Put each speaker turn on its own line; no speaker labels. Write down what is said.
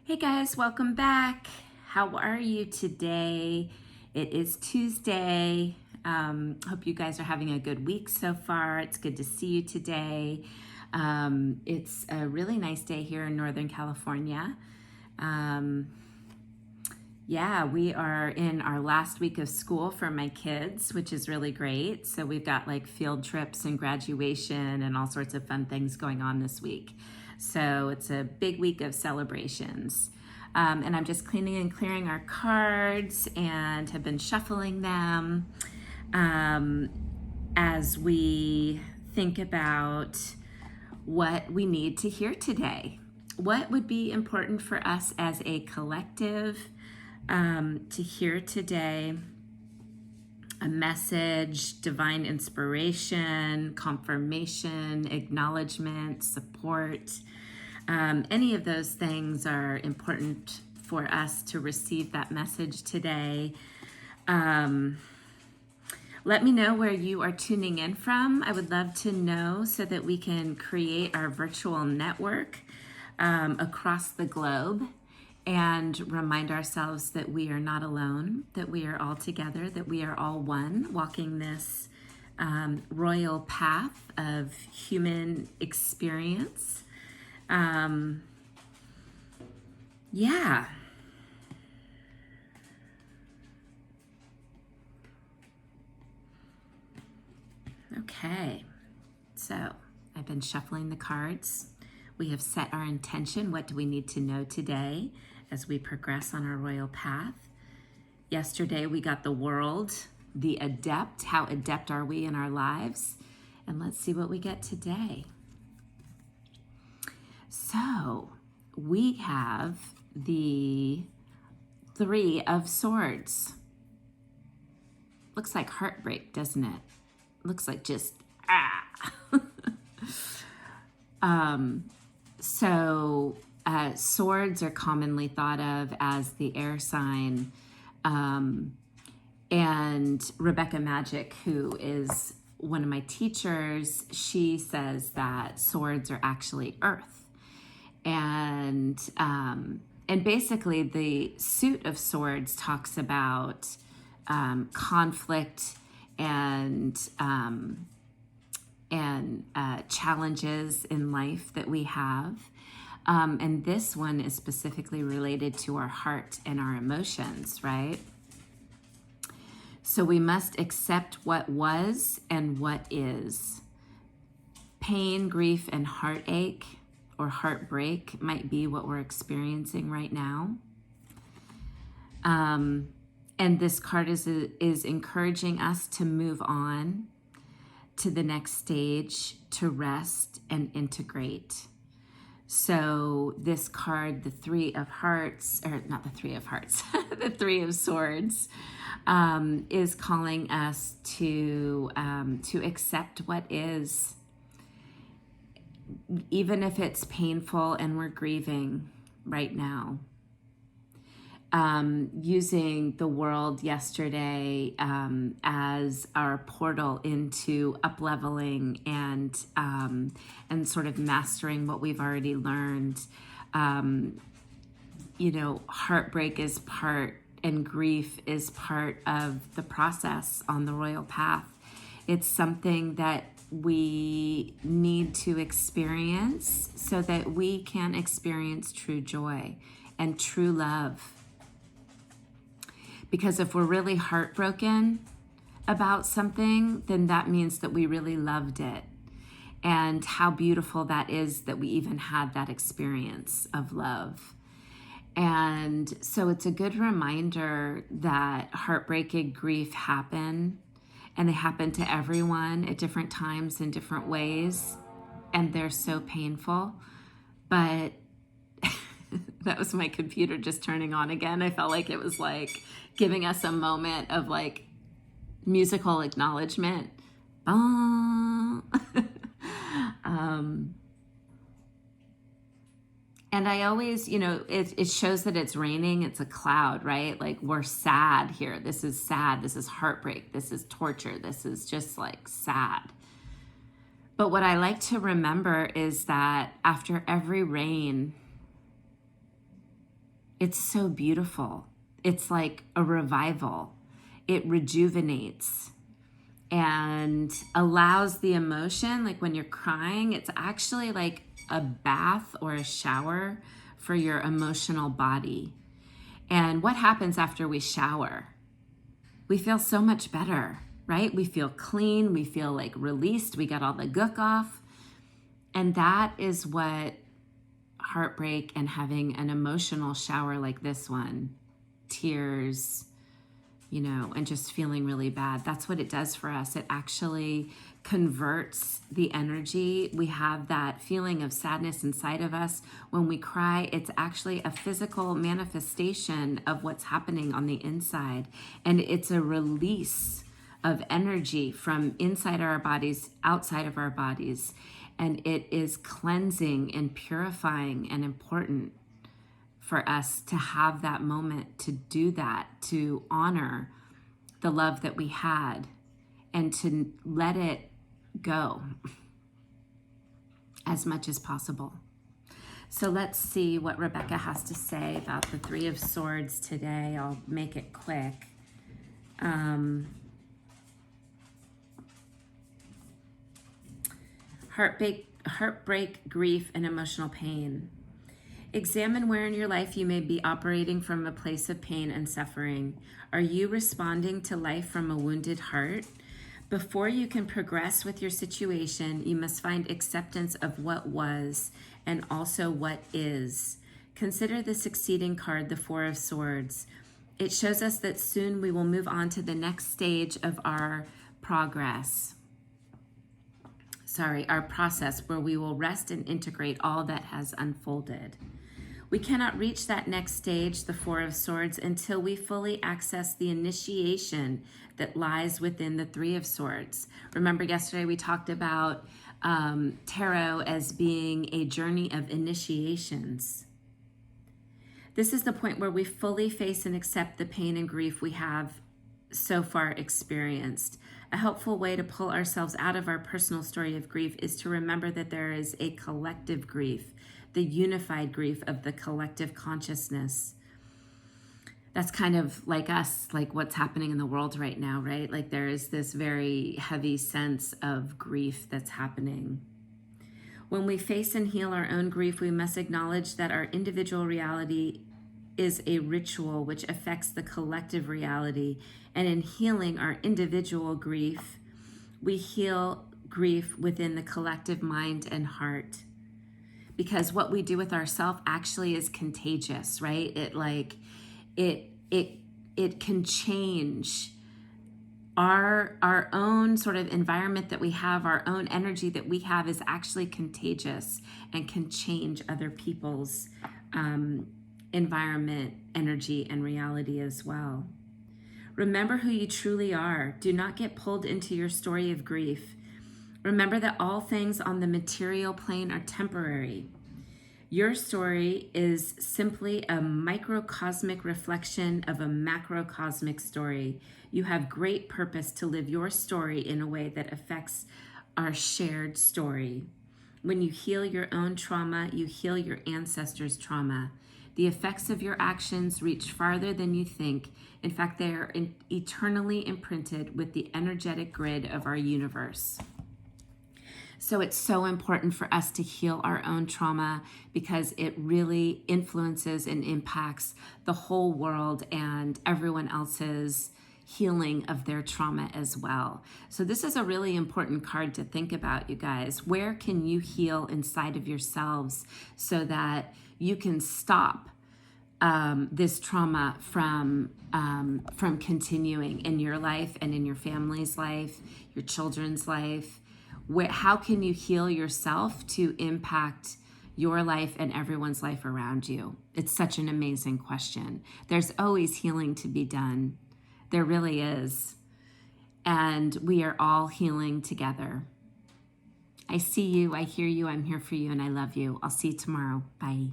Hey guys, welcome back. How are you today? It is Tuesday. Hope you guys are having a good week so far. It's good to see you today. It's a really nice day here in Northern California. We are in our last week of school for my kids, which is really great. So we've got like field trips and graduation and all sorts of fun things going on this week. So it's a big week of celebrations. And I'm just cleaning and clearing our cards and have been shuffling them as we think about what we need to hear today. What would be important for us as a collective to hear today? A message, divine inspiration, confirmation, acknowledgement, support. Any of those things are important for us to receive that message today. Let me know where you are tuning in from. I would love to know so that we can create our virtual network across the globe and remind ourselves that we are not alone, that we are all together, that we are all one, walking this royal path of human experience. Okay, so I've been shuffling the cards. We have set our intention. What do we need to know today as we progress on our royal path? Yesterday we got the world, the adept. How adept are we in our lives? And let's see what we get today. So we have the Three of Swords. Looks like heartbreak, doesn't it? Looks like just swords are commonly thought of as the air sign. And Rebecca Magic, who is one of my teachers, she says that swords are actually earth. And basically the suit of swords talks about conflict and challenges in life that we have. And this one is specifically related to our heart and our emotions, right? So we must accept what was and what is. Pain, grief, and heartache or heartbreak might be what we're experiencing right now. And this card is encouraging us to move on to the next stage, to rest and integrate. So this card, the Three of Hearts, or not the Three of Hearts, the Three of Swords, is calling us to accept what is, even if it's painful and we're grieving right now. Using the world yesterday as our portal into up-leveling and sort of mastering what we've already learned. Heartbreak is part and grief is part of the process on the royal path. It's something that we need to experience so that we can experience true joy and true love. Because if we're really heartbroken about something, then that means that we really loved it. And how beautiful that is that we even had that experience of love. And so it's a good reminder that heartbreak and grief happen, and they happen to everyone at different times in different ways, and they're so painful. But that was my computer just turning on again. I felt like it was like giving us a moment of like musical acknowledgement. And I always, it shows that it's raining. It's a cloud, right? Like we're sad here. This is sad. This is heartbreak. This is torture. This is just like sad. But what I like to remember is that after every rain, It's so beautiful. It's like a revival. It rejuvenates and allows the emotion, like when you're crying, it's actually like a bath or a shower for your emotional body. And what happens after we shower? We feel so much better, right? We feel clean, we feel like released, we got all the gook off. And that is what heartbreak and having an emotional shower like this one, tears, and just feeling really bad. That's what it does for us. It actually converts the energy. We have that feeling of sadness inside of us. When we cry, it's actually a physical manifestation of what's happening on the inside. And it's a release of energy from inside our bodies, outside of our bodies. And it is cleansing and purifying and important for us to have that moment, to do that, to honor the love that we had and to let it go as much as possible. So let's see what Rebecca has to say about the Three of Swords today. I'll make it quick. Heartbreak, grief, and emotional pain. Examine where in your life you may be operating from a place of pain and suffering. Are you responding to life from a wounded heart? Before you can progress with your situation, you must find acceptance of what was and also what is. Consider the succeeding card, the Four of Swords. It shows us that soon we will move on to the next stage of our process, where we will rest and integrate all that has unfolded. We cannot reach that next stage, the Four of Swords, until we fully access the initiation that lies within the Three of Swords. Remember yesterday we talked about tarot as being a journey of initiations. This is the point where we fully face and accept the pain and grief we have so far experienced. A helpful way to pull ourselves out of our personal story of grief is to remember that there is a collective grief, the unified grief of the collective consciousness. That's kind of like us, like what's happening in the world right now, right? Like there is this very heavy sense of grief that's happening. When we face and heal our own grief, we must acknowledge that our individual reality is a ritual which affects the collective reality. And in healing our individual grief, we heal grief within the collective mind and heart. Because what we do with ourselves actually is contagious, right? It can change our own sort of environment that we have, our own energy that we have is actually contagious and can change other people's environment, energy, and reality as well. Remember who you truly are. Do not get pulled into your story of grief. Remember that all things on the material plane are temporary. Your story is simply a microcosmic reflection of a macrocosmic story. You have great purpose to live your story in a way that affects our shared story. When you heal your own trauma, you heal your ancestors' trauma. The effects of your actions reach farther than you think. In fact, they are eternally imprinted with the energetic grid of our universe. So it's so important for us to heal our own trauma because it really influences and impacts the whole world and everyone else's healing of their trauma as well. So this is a really important card to think about, you guys. Where can you heal inside of yourselves so that you can stop this trauma from continuing in your life and in your family's life, your children's life? How can you heal yourself to impact your life and everyone's life around you? It's such an amazing question. There's always healing to be done. There really is. And we are all healing together. I see you, I hear you, I'm here for you, and I love you. I'll see you tomorrow. Bye.